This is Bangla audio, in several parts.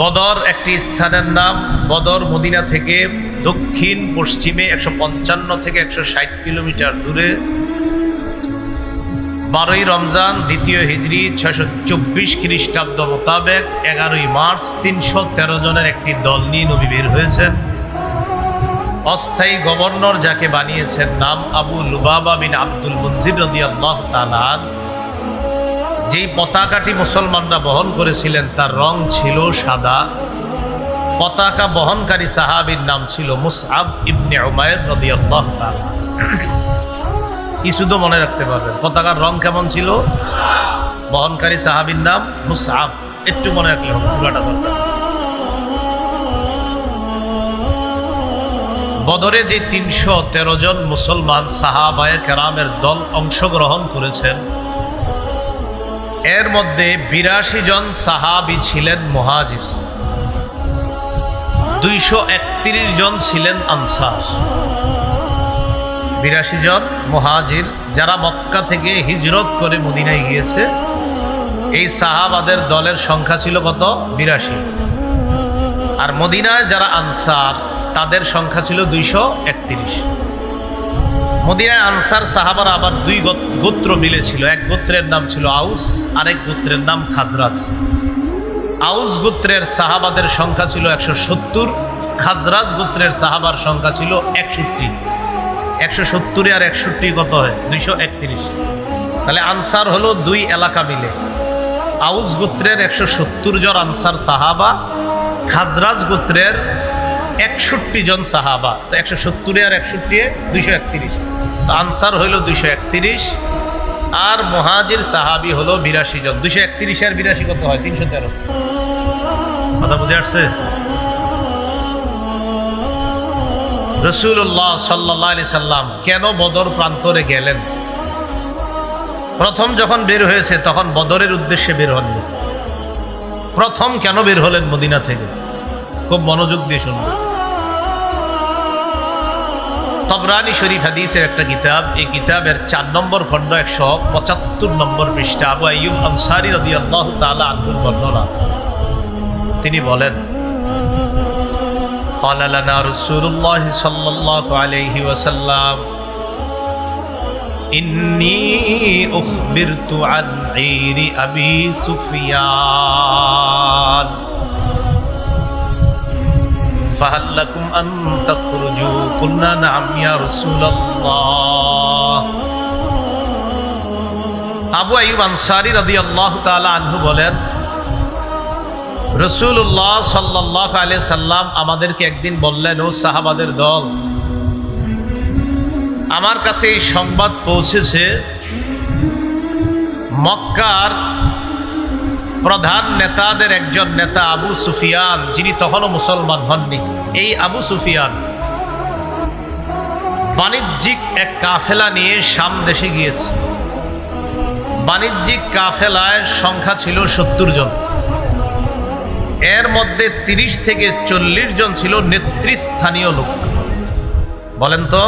বদর একটি স্থানের নাম। বদর মদিনা থেকে দক্ষিণ পশ্চিমে 155 থেকে 160 কিলোমিটার দূরে। 12ই রমজান 2য় হিজরি 624 খ্রিস্টাব্দ মোতাবেক 11ই মার্চ 313 জনের একটি দল নিয়ে নবী বের হয়েছেন। অস্থায়ী গভর্নর যাকে বানিয়েছেন নাম আবু লুবাবা বিন আব্দুল মুনজির রাদিয়াল্লাহু তাআলা। যেই পতাকাটি মুসলমানরা বহন করেছিলেন তার রং ছিল সাদা। পতাকা বহনকারী সাহাবীর নাম ছিল মুসআব ইবনে উমাইর রাদিয়াল্লাহু তাআলা। কি শুধু মনে রাখতে পারবেন পতাকার রং কেমন ছিল? বহনকারী সাহাবীর নাম মুসআব। একটু মনে রাখলে হবে, পুরাটা দরকার। বদরে যে 313 জন মুসলমান সাহাবায়ে কেরামের দল অংশগ্রহণ করেছেন, এর মধ্যে 82 জন সাহাবী ছিলেন মুহাজির, 231 জন ছিলেন আনসার। 82 জন মুহাজির যারা মক্কা থেকে হিজরত করে মদিনায় গিয়েছে। এই সাহাবাদের দলের সংখ্যা ছিল কত? 82। আর মদিনায় যারা আনসার তাদের সংখ্যা ছিল 231। মদিনায় আনসার সাহাবারা আবার দুই গোত্র মিলেছিল। এক গোত্রের নাম ছিল আউস, আরেক গোত্রের নাম খাজরাজ। আউস গোত্রের সাহাবাদের সংখ্যা ছিল 170, খাজরাজ গোত্রের সাহাবার সংখ্যা ছিল 61। 170 আর 61 কত হয়? 231। তাহলে আনসার হলো দুই এলাকা মিলে। আউস গোত্রের 170 জন আনসার সাহাবা, খাজরাজ গোত্রের 61 জন সাহাবা। তো 170 আর 61 231। তো আনসার হইল 231 আর মুহাজির সাহাবী হলো 82 জন। 231 আর 82 কত হয়? 313। কথা বুঝে আসছে? রাসূলুল্লাহ সাল্লাল্লাহু আলাইহি সাল্লাম কেন বদর প্রান্তরে গেলেন? প্রথম যখন বের হয়েছে তখন বদরের উদ্দেশ্যে বের হননি। প্রথম কেন বের হলেন মদিনা থেকে? খুব মনোযোগ দিয়ে শুনবেন। তবরানী শরীফ হাদিসের একটা কিতাব, এই কিতাবের 4 নম্বর খণ্ড 175 নম্বর পৃষ্ঠা। আবু আইয়ুব আনসারী রাদিয়াল্লাহু তাআলা আনহুর বর্ণনা। তিনি বলেন, قال لنا رسول الله صلى الله عليه وسلم إني أخبرت عن عير أبي سفيان فهل لكم أن تخرجوا قلنا نعم يا رسول الله। আবু আইয়ুব আনসারী রাদিয়াল্লাহু তাআলা আনহু বলেন, রাসূলুল্লাহ সাল্লাল্লাহু আলাইহি সাল্লাম আমাদেরকে একদিন বললেন, ও সাহাবাদের দল, আমার কাছে এই সংবাদ পৌঁছেছে মক্কার প্রধান নেতাদের একজন নেতা আবু সুফিয়ান, যিনি তখনও মুসলমান হননি। এই আবু সুফিয়ান বাণিজ্যিক এক কাফেলা নিয়ে শাম দেশে গিয়েছে। বাণিজ্যিক কাফেলায় সংখ্যা ছিল 70 জন। এর মধ্যে 30 থেকে 40 জন ছিল নেতৃস্থানীয় লোক। বলেন তো,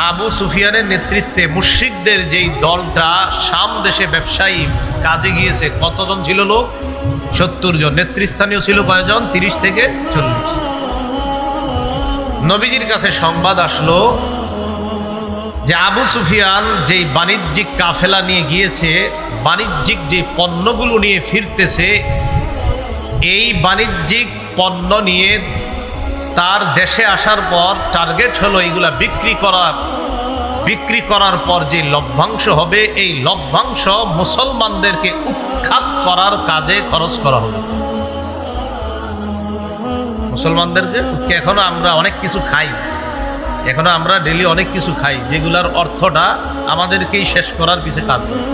আবু সুফিয়ানের নেতৃত্বে মুশরিকদের যেই দলটা শাম দেশে ব্যবসায়ী কাজে গিয়েছে, কতজন ছিল লোক? 70 জন। নেতৃস্থানীয় ছিল কয়জন? 30 থেকে 40। নবীজির কাছে সংবাদ আসলো যে আবু সুফিয়ান যেই বাণিজ্যিক কাফেলা নিয়ে গিয়েছে, বাণিজ্যিক যে পণ্যগুলো নিয়ে ফিরতেছে, এই বাণিজ্যিক পণ্য নিয়ে তার দেশে আসার পর টার্গেট হলো এইগুলা বিক্রি করার পর যে লভ্যাংশ হবে, এই লভ্যাংশ মুসলমানদেরকে উৎখাত করার কাজে খরচ করা হবে। মুসলমানদেরকে এখনো আমরা অনেক কিছু খাই, এখনো আমরা ডেলি অনেক কিছু খাই, যেগুলার অর্থটা আমাদেরকেই শেষ করার পিছে কাজ হয়।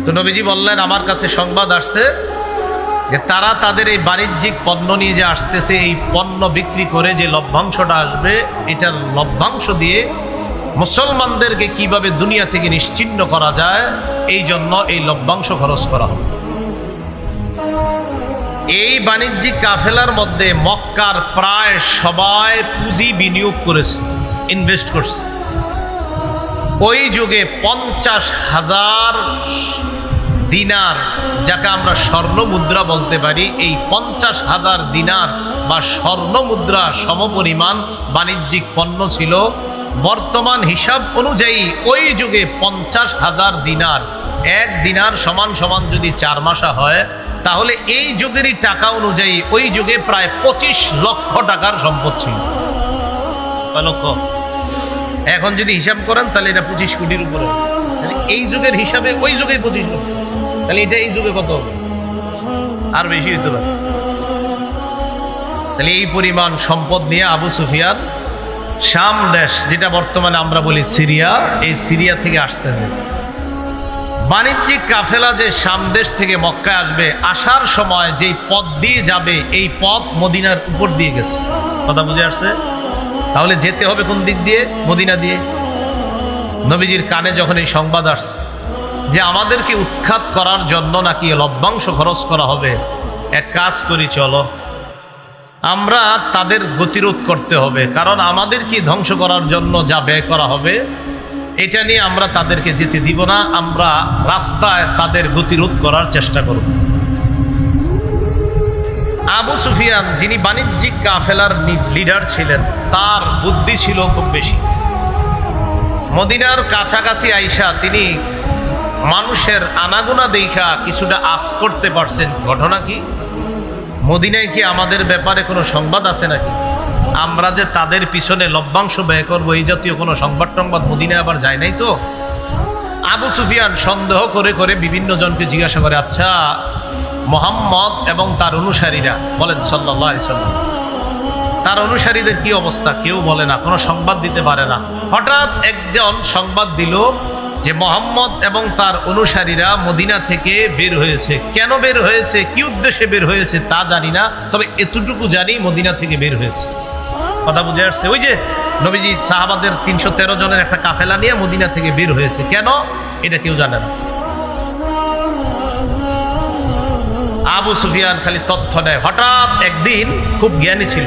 তো নবীজি বললেন, আমার কাছে সংবাদ আসছে যে তারা তাদের এই বাণিজ্যিক পণ্য নিয়ে যে আসতেছে, এই পণ্য বিক্রি করে যে লভ্যাংশটা আসবে, এটার লভ্যাংশ দিয়ে মুসলমানদেরকে কিভাবে দুনিয়া থেকে নিশ্চিহ্ন করা যায়, এই জন্য এই লভ্যাংশ খরচ করা হবে। এই বাণিজ্যিক কাফেলার মধ্যে মক্কার প্রায় সবাই পুঁজি বিনিয়োগ করেছে, ইনভেস্ট করছে। ওই যুগে 50,000 দিনার, যাকে আমরা স্বর্ণ মুদ্রা বলতে পারি, এই 50,000 দিনার বা স্বর্ণ মুদ্রা সমপরিমাণ বাণিজ্যিক পণ্য ছিল। বর্তমান হিসাব অনুযায়ী ওই যুগে 50,000 দিনার, এক দিনার সমান সমান যদি 4 মাসা হয়, তাহলে এই যুগেরই টাকা অনুযায়ী ওই যুগে প্রায় 25 লক্ষ টাকার সম্পদ ছিল। কয় লক্ষ? এখন যদি হিসাব করেন তাহলে এটা 25 কোটির উপরে। তাহলে এই যুগের হিসাবে ওই যুগে 25 লক্ষ, তাহলে এটা এই যুগে কত হবে? আর বেশি হইতে পারে। তাহলে এই পরিমাণ সম্পদ নিয়ে আবু সুফিয়ান শাম দেশ, যেটা বর্তমানে আমরা বলি সিরিয়া, এই সিরিয়া থেকে আসতে হবে। বাণিজ্যিক কাফেলা যে শাম দেশ থেকে মক্কায় আসবে, আসার সময় যেই পথ দিয়ে যাবে এই পথ মদিনার উপর দিয়ে গেছে। কথা বুঝে আসছে? তাহলে যেতে হবে কোন দিক দিয়ে? মদিনা দিয়ে। নবীজির কানে যখন এই সংবাদ আসছে যে আমাদেরকে উৎখাত করার জন্য নাকি লভ্যাংশ খরচ করা হবে, এক কাজ করি, চলো আমরা তাদের গতিরোধ করতে হবে, কারণ আমাদেরকে ধ্বংস করার জন্য যা ব্যয় করা হবে এটা নিয়ে আমরা তাদেরকে যেতে দিব না, আমরা রাস্তায় তাদের গতিরোধ করার চেষ্টা করব। আবু সুফিয়ান, যিনি বাণিজ্যিক কাফেলার লিডার ছিলেন, তার বুদ্ধি ছিল খুব বেশি। মদিনার কাছাকাছি আইসা তিনি মানুষের আনাগোনা দেখা কিছুটা আশ করতে পারছেন। ঘটনা কি? মদিনায় কি আমাদের ব্যাপারে কোনো সংবাদ আছে নাকি? আমরা যে তাদের পিছনে লভ্যাংশ ব্যয় করবো, এই জাতীয় কোনো সংবাদ টংবাদ মদিনায় আবার যায় নাই তো? আবু সুফিয়ান সন্দেহ করে করে বিভিন্ন জনকে জিজ্ঞাসা করে, আচ্ছা মুহাম্মদ এবং তার অনুসারীরা, বলেন সাল্লাল্লাহু আলাইহি ওয়াসাল্লাম, তার অনুসারীদের কি অবস্থা? কেউ বলে না, কোনো সংবাদ দিতে পারে না। হঠাৎ একজন সংবাদ দিল যে মুহাম্মদ এবং তার অনুসারীরা মদিনা থেকে বের হয়েছে। কেন বের হয়েছে, কি উদ্দেশ্যে বের হয়েছে তা জানি না, তবে এতটুকু জানি মদিনা থেকে বের হয়েছে। কথা বুঝে আসছে? ওই যে নবীজি সাহাবাদের 313 জনের একটা কাফেলা নিয়ে মদিনা থেকে বের হয়েছে, কেন এটা কেউ জানে না। আবু সুফিয়ান খালি তথ্য নেয়। হঠাৎ একদিন, খুব জ্ঞানী ছিল,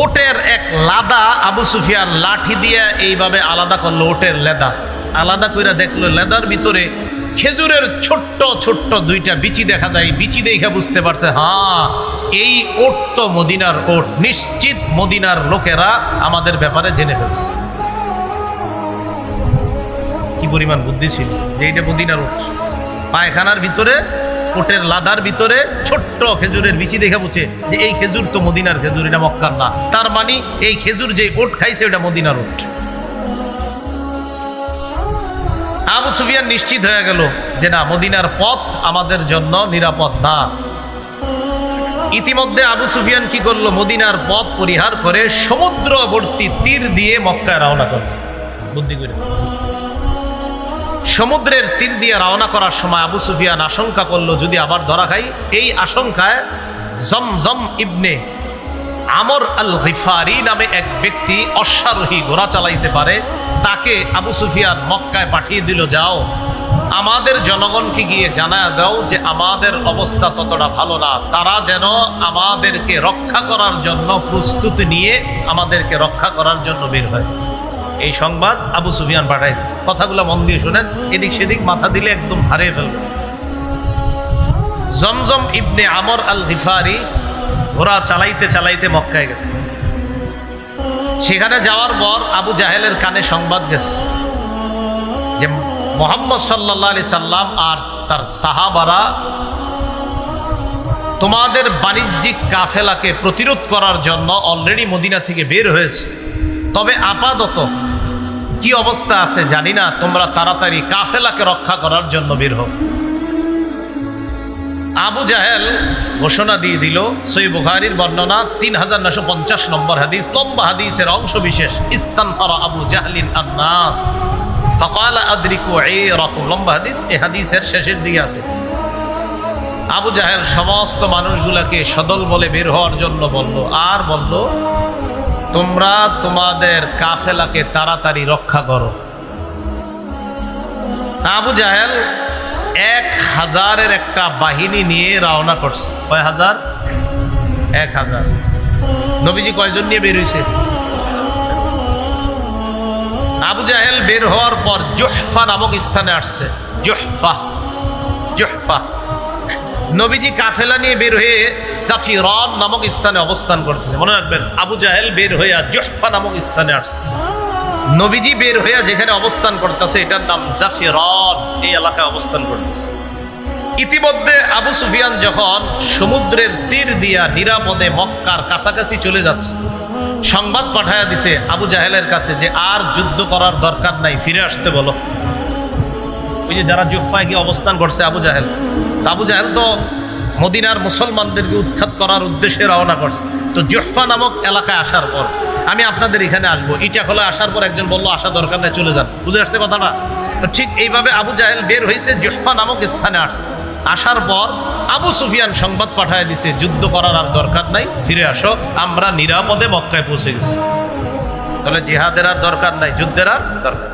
ওটের এক লাদা আবু সুফিয়ান লাঠি দিয়ে এইভাবে আলাদা করলো। ওটের লেদা আলাদা করে দেখলো, লেদার ভিতরে খেজুরের ছোট্ট ছোট্ট 2টা বিচি দেখা যায়। বিচি দেখে বুঝতে পারছে, হ্যাঁ এই ওট তো মদিনার ওট, নিশ্চিত মদিনার লোকেরা আমাদের ব্যাপারে জেনে ফেলছে। কি পরিমাণ বুদ্ধি ছিল যে এইটা মদিনার ওট। পায়খানার ভিতরে, ওটের লাদার ভিতরে ছোট্ট খেজুরের বিচি দেখে বুঝে যে এই খেজুর তো মদিনার খেজুর, এটা মক্কার না। তার মানে এই খেজুর যে ওট খাইছে ওটা মদিনার ওট। আবু সুফিয়ান নিশ্চিত হয়ে গেল যে না, মদিনার পথ আমাদের জন্য নিরাপদ না। ইতিমধ্যে আবু সুফিয়ান কি করলো? মদিনার পথ পরিহার করে সমুদ্রবর্তী তীর দিয়ে মক্কায় রওনা করল। বুদ্ধি করে সমুদ্রের তীর দিয়ে রওনা করার সময় আবু সুফিয়ান আশঙ্কা করলো যদি আবার ধরা খাই। এই আশঙ্কায় জমজম ইবনে আমর আল গিফারি নামে এক ব্যক্তি অশ্বারোহী, ঘোড়া চালাইতে পারে, তাকে আবু সুফিয়ান মক্কায় পাঠিয়ে দিল, যাও আমাদের জনগণকে গিয়ে জানায় দাও যে আমাদের অবস্থা ততটা ভালো না, তারা যেন আমাদেরকে রক্ষা করার জন্য প্রস্তুতি নিয়ে আমাদেরকে রক্ষা করার জন্য বের হয়। এই সংবাদ আবু সুফিয়ান পাঠায়। কথাগুলো মন দিয়ে শুনেন, এদিক সেদিক মাথা দিলে একদম হারিয়ে ফেলবে। জমজম ইবনে আমর আল গিফারি ঘোড়া চালাইতে চালাইতে মক্কায় গেছে। সেখানে যাওয়ার পর আবু জাহেলের কানে সংবাদ গেছে যে মুহাম্মদ সাল্লাল্লাহু আলাইহি সাল্লাম আর তার সাহাবারা তোমাদের বাণিজ্যিক কাফেলাকে প্রতিরোধ করার জন্য অলরেডি মদিনা থেকে বের হয়েছে, তবে আপাতত কি অবস্থা আছে জানি না, তোমরা তাড়াতাড়ি কাফেলাকে রক্ষা করার জন্য বের হও। আবু জাহেল ঘোষণা দিয়ে দিল। সহিহ বুখারীর বর্ণনা 3950 নম্বর হাদিস, লম্বা হাদিসের অংশ বিশেষ। ইস্তানফারা আবু জাহলিন আন-নাস ফাকালা আদরিকু আইরাকুম, লম্বা হাদিস, এই হাদিসের শেষের দিকে আছে। আবু জাহেল সমস্ত মানুষগুলাকে সদল বলে বের হওয়ার জন্য বলল, আর বলল তোমরা তোমাদের কাফেলাকে তাড়াতাড়ি রক্ষা করো। আবু জাহেল 1000-এর একটা বাহিনী নিয়ে রওনা করছে। কয় হাজার? 1000। নবীজি কয়জন নিয়ে বের হয়েছে? আবু জাহেল বের হওয়ার পর জুহফা নামক স্থানে আসছে। জুহফা জুহফা। নবীজি কাফেলা নিয়ে বের হয়ে জাফিরান নামক স্থানে অবস্থান করতেছে। মনে রাখবেন, আবু জাহেল বের হইয়া জুহফা নামক স্থানে আসছে। নবীজি বের হইয়া যেখানে অবস্থান করতেছে এটার নাম জাফিরান, এই এলাকায় অবস্থান করতেছে। ইতিমধ্যে আবু সুফিয়ান যখন সমুদ্রের তীর দিয়া নিরাপদে মক্কার কাছাকাছি চলে যাচ্ছে, সংবাদ পাঠায়া দিছে আবু জাহেলের কাছে যে আর যুদ্ধ করার দরকার নাই, ফিরে আসতে বলো। ওই যে যারা জুহফায় গিয়ে অবস্থান করছে আবু জাহেল, আবু জাহেল তো মদিনার মুসলমানদেরকে উৎখাত করার উদ্দেশ্যে রওনা করছে। তো জুহফা নামক এলাকায় আসার পর আমি আপনাদের এখানে আসবো, ইটাখোলে আসার পর একজন বললো আসা দরকার নেই, চলে যান। বুঝে আসছে কথাটা? তো ঠিক এইভাবে আবু জাহেল বের হয়েছে, জুহফা নামক স্থানে আসছে। আসার পর আবু সুফিয়ান সংবাদ পাঠায় দিছে যুদ্ধ করার আর দরকার নাই, ফিরে আসো, আমরা নিরাপদে মক্কায় পৌঁছে গেছি। তাহলে জিহাদের আর দরকার নাই, যুদ্ধের আর দরকার।